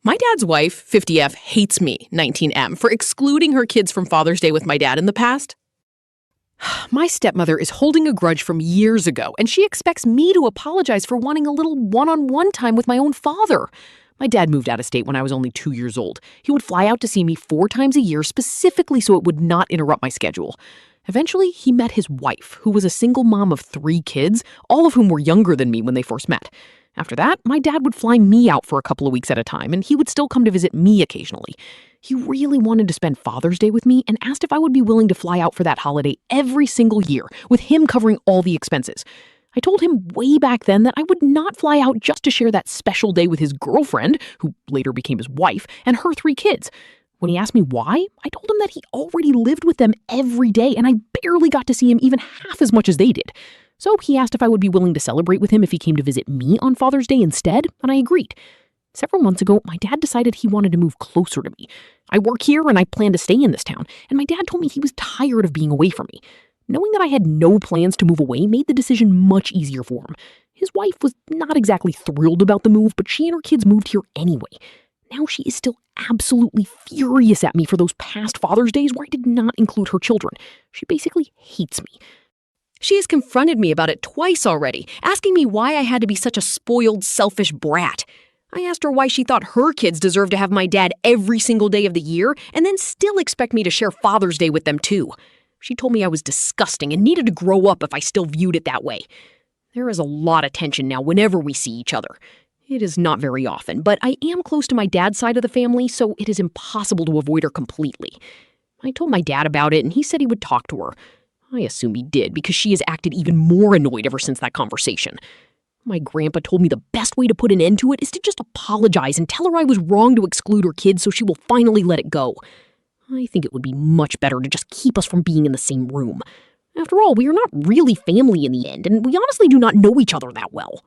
My dad's wife, 50F, hates me, 19M, for excluding her kids from Father's Day with my dad in the past. My stepmother is holding a grudge from years ago, and she expects me to apologize for wanting a little one-on-one time with my own father. My dad moved out of state when I was only 2 years old. He would fly out to see me 4 times a year, specifically so it would not interrupt my schedule. Eventually, he met his wife, who was a single mom of 3 kids, all of whom were younger than me when they first met. After that, my dad would fly me out for a couple of weeks at a time, and he would still come to visit me occasionally. He really wanted to spend Father's Day with me and asked if I would be willing to fly out for that holiday every single year, with him covering all the expenses. I told him way back then that I would not fly out just to share that special day with his girlfriend, who later became his wife, and her 3 kids. When he asked me why, I told him that he already lived with them every day, and I barely got to see him even half as much as they did. So he asked if I would be willing to celebrate with him if he came to visit me on Father's Day instead, and I agreed. Several months ago, my dad decided he wanted to move closer to me. I work here and I plan to stay in this town, and my dad told me he was tired of being away from me. Knowing that I had no plans to move away made the decision much easier for him. His wife was not exactly thrilled about the move, but she and her kids moved here anyway. Now she is still absolutely furious at me for those past Father's Days where I did not include her children. She basically hates me. She has confronted me about it twice already, asking me why I had to be such a spoiled, selfish brat. I asked her why she thought her kids deserved to have my dad every single day of the year and then still expect me to share Father's Day with them too. She told me I was disgusting and needed to grow up if I still viewed it that way. There is a lot of tension now whenever we see each other. It is not very often, but I am close to my dad's side of the family, so it is impossible to avoid her completely. I told my dad about it, and he said he would talk to her. I assume he did, because she has acted even more annoyed ever since that conversation. My grandpa told me the best way to put an end to it is to just apologize and tell her I was wrong to exclude her kids so she will finally let it go. I think it would be much better to just keep us from being in the same room. After all, we are not really family in the end, and we honestly do not know each other that well.